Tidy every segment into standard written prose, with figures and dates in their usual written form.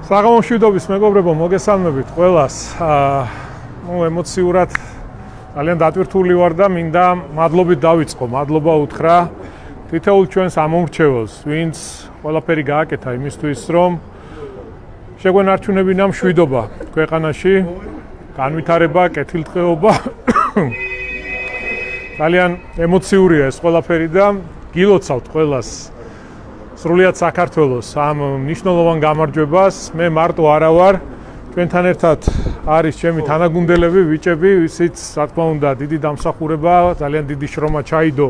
საღამო მშვიდობის მეგობრებო, მოგესალმებით ყველას. ემოციურად ძალიან დატვირთული ვარ და მინდა მადლობით დავიწყო. მადლობა უთხრა თითოეულ ჩვენს ამომრჩეველს, ვინც ყველაფერი გააკეთა იმისთვის, რომ შეგვენარჩუნებინა მშვიდობა ქვეყანაში, განვითარება, კეთილდღეობა. ძალიან ემოციურია ეს ყველაფერი და გილოცავთ ყველას სრულიად საქართველოს ამ მნიშვნელოვან გამარჯვებას. მე მარტო არა ვარ, ჩვენთან ერთად არის ჩემი თანაგუნდელები, ვიჭები, ვისიც რა თქმა უნდა დიდი დამსახურება, ძალიან დიდი შრომა ჩაიდო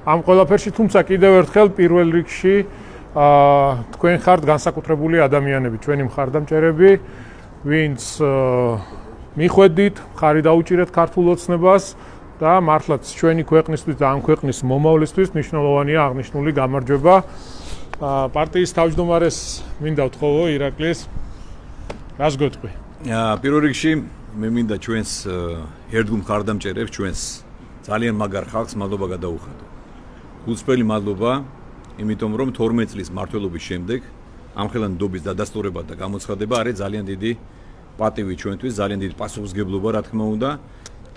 ამ ყველაფერში, თუმცა კიდევ ერთხელ პირველ რიგში თქვენ ხართ განსაკუთრებული ადამიანები, ჩვენი მხარდამჭერები, ვინც მიხვედით, მხარი დაუჭირეთ ქართულ ოცნებას და მართლაც ჩვენი ქვეყნისთვის და ამ ქვეყნის მომავლისთვის მნიშვნელოვანია აღნიშნული გამარჯვება. პარტიის თავმჯდომარეს მინდა ვთხოვო ირაკლის, რას გვეტყვი? პირველ რიგში მე მინდა ჩვენს ერთგულ მხარდამჭერებს, ჩვენს ძალიან მაგარ ხალხს მადლობა გადაუხადო. გულწრფელი მადლობა, იმიტომ რომ 12 წლის მმართველობის შემდეგ ამ ხელოვნების დადასტურება და გამოცხადება არის ძალიან დიდი პატივი ჩვენთვის, ძალიან დიდი პასუხისმგებლობა, რა თქმა უნდა,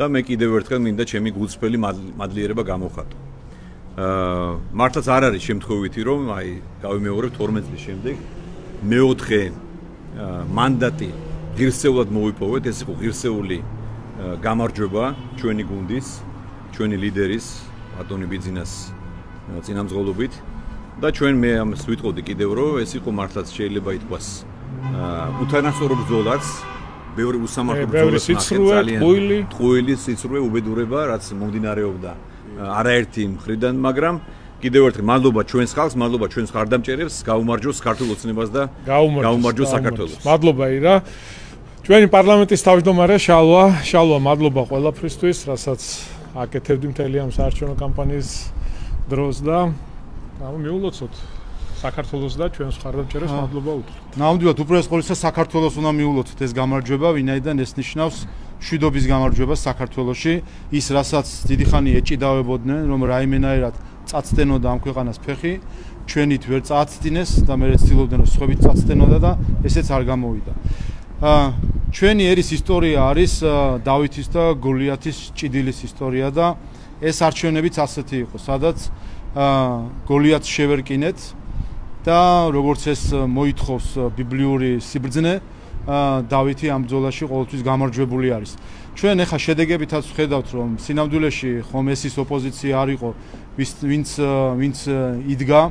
და მე კიდევ ერთხელ მინდა ჩემი გულწრფელი მადლიერება გამოვხატო. მართლაც არ არის შემთხვევითი, რომ გავიმეორებ 12 წლის შემდეგ მეოთხე მანდატი ღირსეულად მოვიპოვეთ, ეს იყო ღირსეული გამარჯვება ჩვენი გუნდის, ჩვენი ლიდერის, ბატონი ბიძინას წინამძღოლობით და ჩვენ მე ამას ვიტყოდი კიდევ, რომ ეს იყო მართლაც შეიძლება ითქვას უთანასწორო ბრძოლაც, ბევრი უსამართლო ბრძოლაც ძალიან ტყუილი სიცრუე უბედურება, რაც მომდინარეობდა არაერთი მხრიდან, მაგრამ კიდევ ერთხელ მადლობა ჩვენს ხალხს, მადლობა ჩვენს მხარდამჭერებს, გაუმარჯოს ქართულ ოცნებას და გაუმარჯოს საქართველოს. მადლობა ირა. ჩვენი პარლამენტის თავმჯდომარე შალვა, მადლობა ყველაფრისთვის, რასაც აკეთებდი მთელი ამ საარჩევნო კამპანიის დროს და მიულოცოთ საქართველოს და ჩვენს მხარდამჭერებს მადლობა უთხრით. ნამდვილად უპირველეს ყოვლისა საქართველოს უნდა მიულოცოთ ეს გამარჯვება, ვინაიდან ეს ნიშნავს მშვიდობის გამარჯვებას საქართველოში, ის რასაც დიდი ხანი ეჭიდავებოდნენ, რომ რაიმენაირად წაცდენოდა ამ ქვეყანას ფეხი, ჩვენით ვერ წაცდინეს და მე ვცდილობდნენ რომ სხვებით წაცდენოდა და ესეც არ გამოვიდა. ჩვენი ერის ისტორია არის დავითის და გოლიათის ჭიდილის ისტორია და ეს არჩევნებიც ასეთი იყო, სადაც გოლიათს შევერკინეთ და როგორც ეს მოითხოვს ბიბლიური სიბრძნე, დავითი ამ ბრძოლაში ყოველთვის გამარჯვებული არის. ჩვენ ახლა შედეგებითაც ვხედავთ, რომ სინამდვილეში ხომ ეს ის ოპოზიცია არ იყო, ვინც იდგა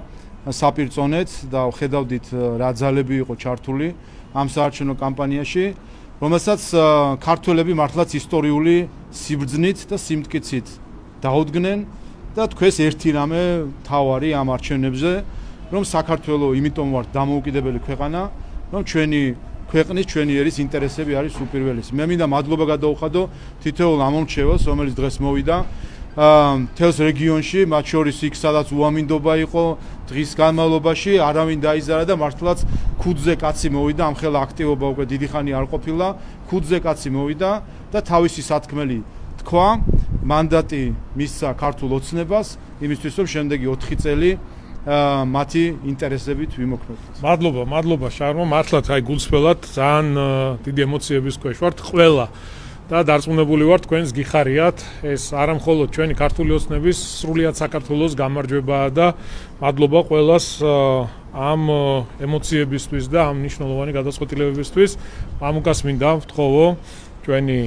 საპირწონეთ და ვხედავდით რა ძალები იყო ჩართული ამ საარჩევნო კამპანიაში, რომელსაც ქართველები მართლაც ისტორიული სიბრძნით და სიმტკიცით დაუდგნენ და თქვენს ერთი რამე თავარი ამ არჩევნებზე, რომ საქართველოს იმიტომ ვარ დამოუკიდებელი ქვეყანა, რომ ჩვენი ქვეყნის, ჩვენი ერის ინტერესები არის უპირველესი. მე მინდა მადლობა გადაუხადო თითოეულ ამომრჩეველს, რომელიც დღეს მოვიდა მთელს რეგიონში, მათ შორის იქ, სადაც უამინდობა იყო დღის განმავლობაში, არავინ დაიზარა და მართლაც ქუდზე კაცი მოვიდა, ამ ხელა აქტივობა უკვე დიდი ხანი არ ყოფილა, ქუდზე კაცი მოვიდა და თავისი სათქმელი თქვა, მანდატი მისცა ქართულ ოცნებას, იმისთვის რომ შემდეგი 4 წელი მათი ინტერესებით ვიმოქმედოთ. მადლობა შარმა, მართლაც გულწრფელად ძალიან დიდი ემოციების ქვეშ ვართ ყველა და დარწმუნებული ვარ თქვენს გიხარიათ ეს არა მხოლოდ ჩვენი ქართული ოცნების სრულიად საქართველოს გამარჯვებაა და მადლობა ყველას ამ ემოციებისთვის და ამ მნიშვნელოვანი გადაწყვეტილებებისთვის. მამუკას მინდა ვთხოვო ჩვენი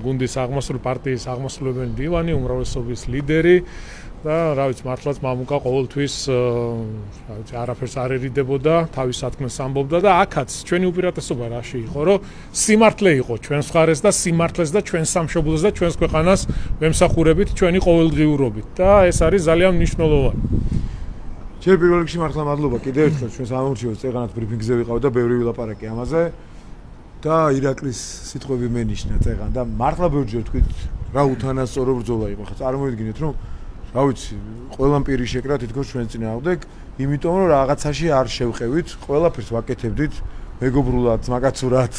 გუნდის აღმასრულებელი პარტიის აღმასრულებელი დივანი, უმრავლესობის ლიდერი და რა ვიცი, მართლაც მამუკა ყოველთვის არაფერს არ ერიდებოდა, თავის სათქმელს ამბობდა და აქაც ჩვენი უპირატესობა რაში იყო, რომ სიმართლე იყო ჩვენს მხარეს და სიმართლეს და ჩვენს სამშობლოს და ჩვენს ქვეყანას ვემსახურებით ჩვენი ყოველდღიურობით და ეს არის ძალიან მნიშვნელოვანი. ჯერ პირველ რიგში მართლა მადლობა კიდევ ერთხელ ჩვენს ამომრჩეველს, წეღანათ ბრიფინგზე ვიყავ და ბევრი ვილაპარაკე ამაზე და ირაკლის სიტყვები მენიშნა წეღან და მართლა ბევრჯერ თქვით რა უთანასწორო ბრძოლა იყო, ხა წარმოიდგინეთ რომ რა ვიცი, ყველამ პირი შეკრა თითქოს ჩვენ წინააღმდეგ, იმიტომ რომ რაღაცაში არ შევყევით, ყველაფერს ვაკეთებდით მეგობრულად, მაგაცურად,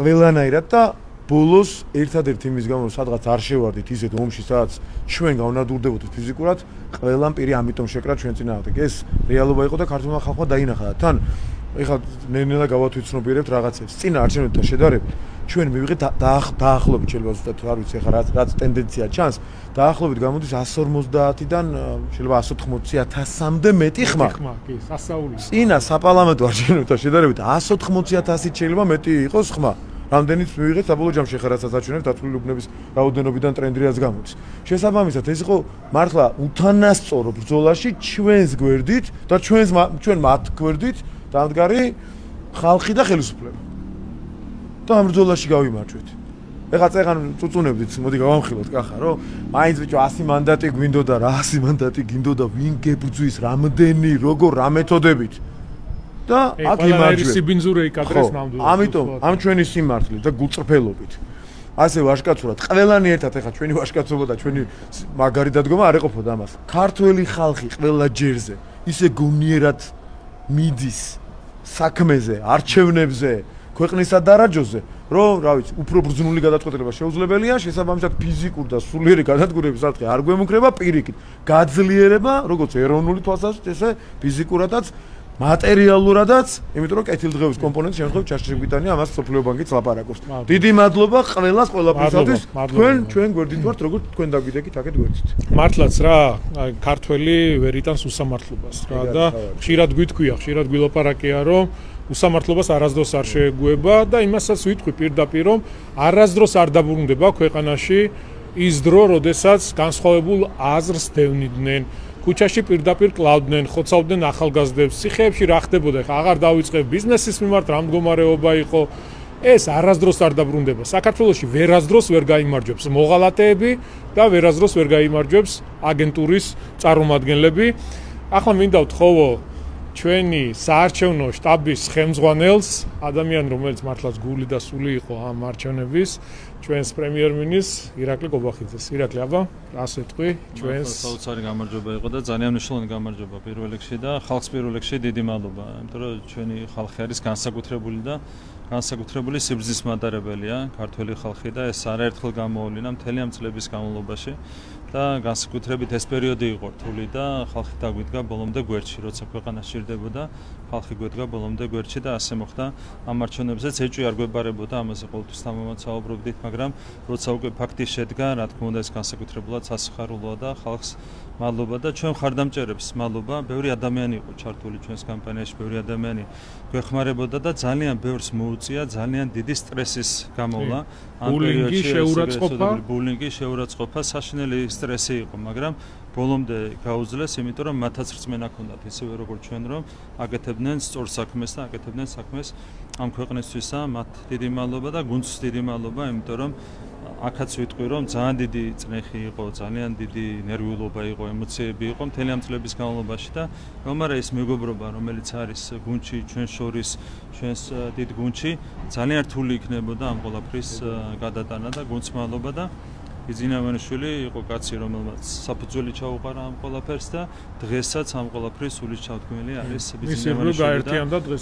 ყველანაირად და ბოლოს ერთადერთი იმის გამო, სადღაც არ შევარდით ისეთ ომში, სადაც ჩვენ გავნადურდებოდით ფიზიკურად, ყველამ პირი ამიტომ შეკრა ჩვენ წინააღმდეგ. ეს რეალობა იყო და ქართულმა ხალხმა დაინახა. თან ეხლა ნელ-ნელა გავათვითცნობიერებთ რაღაცებს. წინა არჩევნებთან შედარებით ჩვენ მივიღეთ დაახლოებით შეიძლება ზუსტად არ ვიცი ეხლა რაც ტენდენცია ჩანს, დაახლოებით გამოდის 150-დან შეიძლება 180,000-მდე მეტი ხმა. კი, სასაული. წინა საპარლამენტო არჩევნებთან შედარებით 180,000-ით შეიძლება მეტი იყოს ხმა. რამდენიც მივიღეთ საბოლოო ჯამში ხა რასაც აჩვენებს დათვლილი უბნების რაოდენობიდან ტრენდი რაც გამოდის. შესაბამისად ეს იყო მართლა უთანასწორო ბრძოლაში ჩვენს გვერდით და ჩვენ მათ გვერდით დამდგარი ხალხი და ხელისუფლება. და ამ ბრძოლაში გავიმარჯვეთ. ეხლა წეგან წუწუნებდით, მოდი გავამხილოთ კახა, რომ მაინც ბიჭო 100 მანდატი გვინდოდა რა 100 მანდატი გინდოდა ვინ გებძვის რამდენი როგორ რა მეთოდებით. და აქ იმარჯვე. სიბინძურე იკადრეს ნამდვილად. ამიტომ ამ ჩვენი სიმართლით და გულწრფელობით ასე ვაშკაცურად ყველანი ერთად ეხა ჩვენი ვაშკაცობა და ჩვენი მაგარი დადგომა არ ეყოფოდა ამას. ქართველი ხალხი ყველა ჯერზე ისე გონიერად მიდის საქმეზე, არჩევნებზე, ქვეყნისა დარაჯოზე, რომ რა ვიცი, უფრო ბრძნული გადაწყვეტილება შეუძლებელია, შესაბამისად ფიზიკურ და სულიერი გადადგურების საკითხი არ გვემუქრება პირიქით. გაძლიერება, როგორც ეროვნული თვალსაზრისით, ესე ფიზიკურადაც მატერიალურადაც, იმიტომ რომ კეთილდღეობის კომპონენტი შემთხვევით ჩარჩებიტანია, ამას სოფლიო ბანკიც ლაპარაკობს. დიდი მადლობა ყველას, ყველაფრისათვის. ჩვენ გვერდით ვართ, როგორც თქვენ დაგვიდეკით აქეთ გვერდით. მართლაც რა, ქართველი ვერ იტანს უსამართლობას რა და ხშირად გვითქვია, ხშირად გვილაპარაკია, რომ უსამართლობას არასდროს არ შეეგუება და იმასაც ვიტყვი პირდაპირ, რომ არასდროს არ დაბრუნდება ქვეყანაში ის დრო, როდესაც განსხვავებულ აზრს დევნიდნენ. ქუჩაში პირდაპირ კლავდნენ, ხოცავდნენ ახალგაზრდებს, ციხეებში რა ხდებოდა, ხა აღარ დავიწყებ ბიზნესის მიმართ რა მდგომარეობა იყო. ეს არასდროს არ დაბრუნდება. საქართველოში ვერასდროს ვერ გაიმარჯვებს მოღალატეები და ვერასდროს ვერ გაიმარჯვებს აგენტურის წარმომადგენლები. ახლა მინდა ვთხოვო ჩვენი საარჩევნო შტაბის ხელმძღვანელს, ადამიანი, რომელიც მართლაც გული და სული იყო ამ არჩევნების, ჩვენს პრემიერ-მინისტრს ირაკლი კობახიძეს. ირაკლი, აბა, რას ეთქვი ჩვენს საოცარი გამარჯვება იყო და ძალიან მნიშვნელოვანი გამარჯვება პირველ რიგში და ხალხს პირველ რიგში დიდი მადლობა, იმიტომ რომ ჩვენი ხალხი არის განსაკუთრებული და განსაკუთრებული სიბრძნის მატარებელია, ქართველი ხალხი და ეს არაერთხელ გამოავლინა მთელი ამ წლების განმავლობაში და განსაკუთრებით ეს პერიოდი იყო რთული და ხალხი დაგვიდგა ბოლომდე გვერდში, როცა ქვეყანა შირდებოდა, ხალხი გვედგა ბოლომდე გვერდში და ასე მოხდა ამ არჩევნებზეც ეჭვი არ გვებარებოდა, ამაზე ყოველთვის თამამად საუბრობდით, მაგრამ როცა უკვე ფაქტი შედგა, რა თქმა უნდა ეს განსაკუთრებულად სასიხარულოა და ხალხს მადლობა და ჩვენ მხარდამჭერებს მადლობა, ბევრი ადამიანი იყო ჩართული ჩვენს კამპანიაში, ბევრი ადამიანი გვეხმარებოდა და ძალიან ბევრს მოუწია ძალიან დიდი სტრესის გამოვლა ამ პერიოდში, ბულინგი, შეურაცხყოფა, საშინელი სტრესი იყო, მაგრამ ბოლომდე გაუძლეს, იმიტომ რომ მათაც რწმენა ჰქონდათ, ისევე როგორც ჩვენ, რომ აკეთებდნენ სწორ საქმეს და აკეთებდნენ საქმეს ამ ქვეყნისთვისა, მათ დიდი მადლობა და გუნდს დიდი მადლობა, იმიტომ რომ აქაც ვიტყვი, რომ ძალიან დიდი წნეხი იყო, ძალიან დიდი ნერვიულობა იყო, ემოციები იყო მთელი ამ წლების განმავლობაში და რომარა ის მეგობრობა, რომელიც არის გუნდში, ჩვენ შორის, ჩვენს დიდ გუნდში, ძალიან რთული იქნებოდა ამ ყველაფრის გადატანა და გუნდს მადლობა და იძინა ივანიშვილი იყო კაცი, რომელმაც საფუძველი ჩაუყარა ამ ყველაფერს და დღესაც ამ ყველაფრის სულის ჩავთქმელი არის იძინა ივანიშვილი და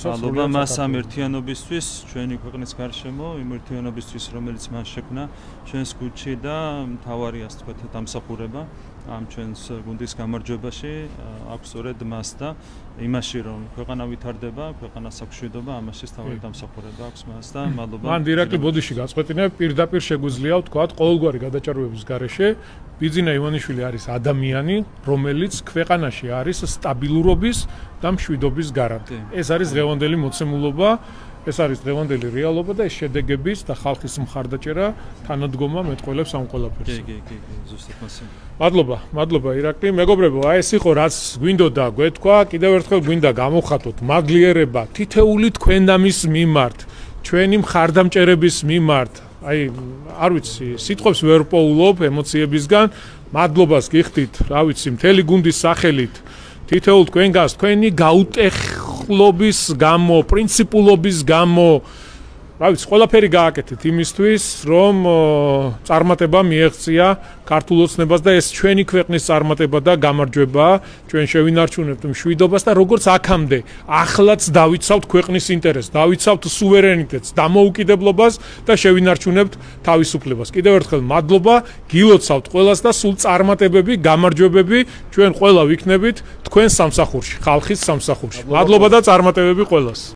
მადლობა მას ამ ერთიანობისთვის, ჩვენი ქვეყნის გარშემო, იმ ერთიანობისთვის, რომელიც მას შექმნა ჩვენს გუნდში და მთავარი ასე ვთქვათ დამსახურება ამ ჩვენს გუნდის გამარჯვებაში აქვს სწორედ მას და იმაში რომ ქვეყანა ვითარდება, ქვეყანა საქმშვიდობა, ამაში თავი დამსახურება აქვს მას და მადლობა. მან დირექტი ბოდიში გაწყვეტინა, პირდაპირ შეგვიძლია ვთქვათ, ყოველგვარი გადაჭარბების გარეშე ბიძინა ივანიშვილი არის ადამიანი, რომელიც ქვეყანაში არის სტაბილურობის და მშვიდობის გარანტი. ეს არის დღევანდელი მოცემულობა. ეს არის დღევანდელი რეალობა და ეს შედეგების და ხალხის მხარდაჭერა თანადგომა მეტყველებს ამ ყველაფერს. კი, ზუსტად მასე. მადლობა ირაკლი. მეგობრებო, აი ეს იყო რაც გვინდოდა გვეთქვა, კიდევ ერთხელ გვინდა გამოვხატოთ მადლიერება თითეული თქვენდამის მიმართ, ჩვენი მხარდამჭერების მიმართ. აი, არ ვიცი, სიტყვებს ვერ პოულობ ემოციებისგან. მადლობას გიხდით, რა ვიცი, მთელი გუნდის სახელით. თითოეულ თქვენგანს თქვენი გაუტეხლობის გამო, პრინციპულობის გამო, რა ვიცი, ყველაფერი გააკეთეთ იმისთვის, რომ წარმატება მიეღწია ქართულ ოცნებას და ეს ჩვენი ქვეყნის წარმატება და გამარჯვება, ჩვენ შევინარჩუნებთ მშვიდობას და როგორც აქამდე, ახლაც დავიცავთ ქვეყნის ინტერესს, დავიცავთ სუვერენიტეტს, დამოუკიდებლობას და შევინარჩუნებთ თავისუფლებას. კიდევ ერთხელ მადლობა, გილოცავთ ყველას და სულ წარმატებები, გამარჯვებები ჩვენ ყველა ვიქნებით თქვენ სამსახურში, ხალხის სამსახურში. მადლობა და წარმატებები ყველას.